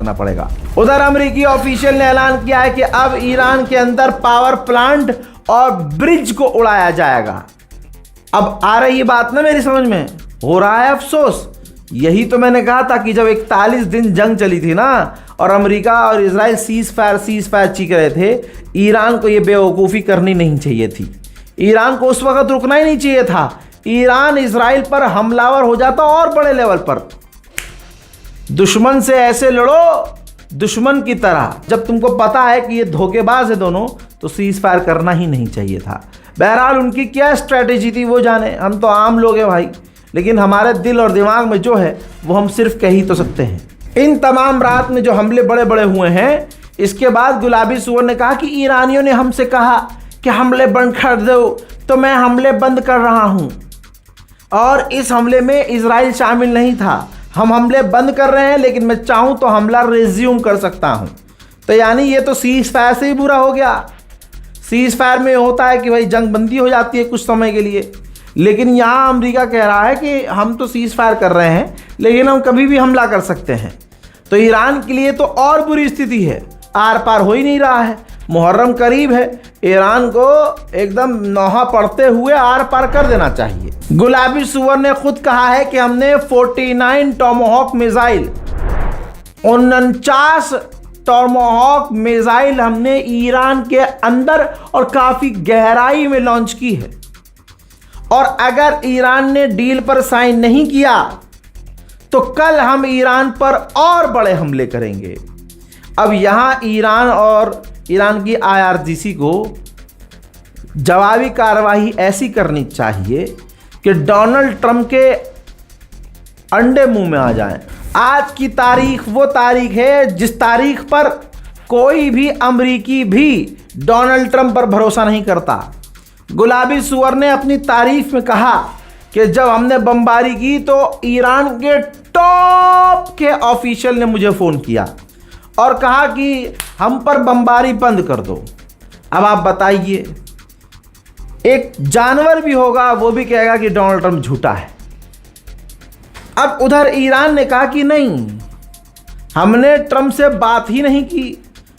करना पड़ेगा। उधर अमेरिकी ऑफिशियल ने ऐलान किया है कि अब ईरान के अंदर पावर प्लांट और ब्रिज को उड़ाया जाएगा। अब आ रही बात ना मेरी समझ में, हो रहा है अफसोस। यही तो मैंने कहा था कि जब 41 दिन जंग चली थी ना और अमेरिका और इजराइल सीज फायर चीख रहे थे, ईरान को ये बेवकूफ़ी करनी नहीं चाहिए थी। ईरान को उस वक्त रुकना ही नहीं चाहिए था। ईरान इजराइल पर हमलावर हो जाता और बड़े लेवल पर। दुश्मन से ऐसे लड़ो दुश्मन की तरह। जब तुमको पता है कि ये धोखेबाज है दोनों, तो सीज फायर करना ही नहीं चाहिए था। बहरहाल उनकी क्या स्ट्रैटेजी थी वो जाने, हम तो आम लोग हैं भाई, लेकिन हमारे दिल और दिमाग में जो है वो हम सिर्फ कह ही तो सकते हैं। इन तमाम रात में जो हमले बड़े बड़े हुए हैं, इसके बाद गुलाबी सुअर ने कहा कि ईरानियों ने हमसे कहा कि हमले बंद कर दो, तो मैं हमले बंद कर रहा हूं। और इस हमले में इजराइल शामिल नहीं था। हम हमले बंद कर रहे हैं, लेकिन मैं चाहूं तो हमला रिज्यूम कर सकता हूं। तो यानी ये तो सीज फायर से ही बुरा हो गया। सीज फायर में होता है कि भाई जंग बंदी हो जाती है कुछ समय के लिए, लेकिन यहाँ अमेरिका कह रहा है कि हम तो सीज फायर कर रहे हैं, लेकिन हम कभी भी हमला कर सकते हैं। तो ईरान के लिए तो और बुरी स्थिति है, आर पार हो ही नहीं रहा है। मुहर्रम करीब है, ईरान को एकदम नौहा पड़ते हुए आर पार कर देना चाहिए। गुलाबी सुअर ने खुद कहा है कि हमने 49 टॉमहॉक मिसाइल, 49 टॉमहॉक मिसाइल हमने ईरान के अंदर और काफी गहराई में लॉन्च की है। और अगर ईरान ने डील पर साइन नहीं किया तो कल हम ईरान पर और बड़े हमले करेंगे। अब यहां ईरान और ईरान की IRGC को जवाबी कार्रवाई ऐसी करनी चाहिए कि डोनाल्ड ट्रंप के अंडे मुंह में आ जाएं। आज की तारीख वो तारीख है जिस तारीख पर कोई भी अमेरिकी भी डोनाल्ड ट्रंप पर भरोसा नहीं करता। गुलाबी सुअर ने अपनी तारीफ में कहा कि जब हमने बमबारी की तो ईरान के टॉप के ऑफिशियल ने मुझे फ़ोन किया और कहा कि हम पर बमबारी बंद कर दो। अब आप बताइए, एक जानवर भी होगा वो भी कहेगा कि डोनाल्ड ट्रंप झूठा है। अब उधर ईरान ने कहा कि नहीं, हमने ट्रंप से बात ही नहीं की,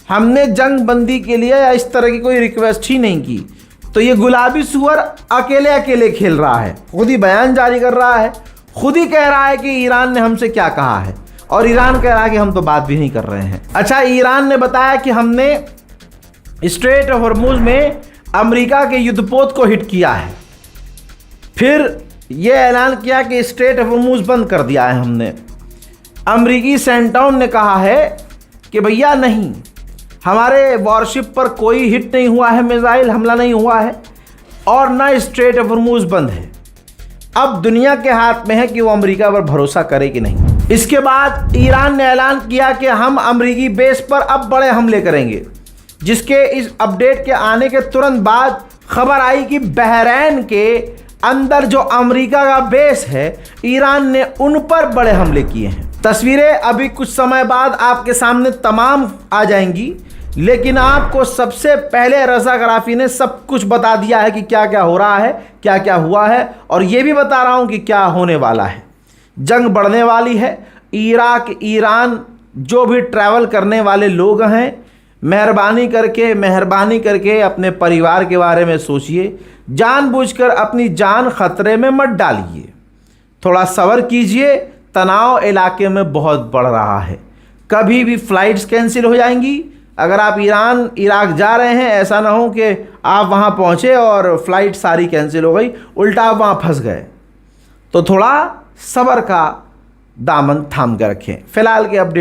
हमने जंग बंदी के लिए या इस तरह की कोई रिक्वेस्ट ही नहीं की। तो ये गुलाबी सुअर अकेले अकेले खेल रहा है, खुद ही बयान जारी कर रहा है, खुद ही कह रहा है कि ईरान ने हमसे क्या कहा है, और ईरान कह रहा है कि हम तो बात भी नहीं कर रहे हैं। अच्छा, ईरान ने बताया कि हमने स्ट्रेट ऑफ हॉर्मुज में अमेरिका के युद्धपोत को हिट किया है। फिर यह ऐलान किया कि स्ट्रेट ऑफ हॉर्मुज बंद कर दिया है हमने। अमेरिकी सेंटाउन ने कहा है कि भैया नहीं, हमारे वॉरशिप पर कोई हिट नहीं हुआ है, मिसाइल हमला नहीं हुआ है, और ना स्ट्रेट ऑफ हॉर्मुज बंद है। अब दुनिया के हाथ में है कि वो अमेरिका पर भरोसा करे कि नहीं। इसके बाद ईरान ने ऐलान किया कि हम अमेरिकी बेस पर अब बड़े हमले करेंगे, जिसके इस अपडेट के आने के तुरंत बाद खबर आई कि बहरैन के अंदर जो अमेरिका का बेस है, ईरान ने उन पर बड़े हमले किए हैं। तस्वीरें अभी कुछ समय बाद आपके सामने तमाम आ जाएंगी, लेकिन आपको सबसे पहले रज़ा गराफी ने सब कुछ बता दिया है कि क्या क्या हो रहा है, क्या क्या हुआ है, और ये भी बता रहा हूँ कि क्या होने वाला है। जंग बढ़ने वाली है। इराक, ईरान, जो भी ट्रैवल करने वाले लोग हैं, मेहरबानी करके अपने परिवार के बारे में सोचिए। जानबूझकर अपनी जान खतरे में मत डालिए। थोड़ा सब्र कीजिए, तनाव इलाके में बहुत बढ़ रहा है। कभी भी फ़्लाइट्स कैंसिल हो जाएंगी। अगर आप इराक जा रहे हैं, ऐसा ना हो कि आप वहाँ पहुँचे और फ़्लाइट सारी कैंसिल हो गई, उल्टा आप वहाँ फंस गए। तो थोड़ा सब्र का दामन थाम कर रखें। फ़िलहाल के अपडेट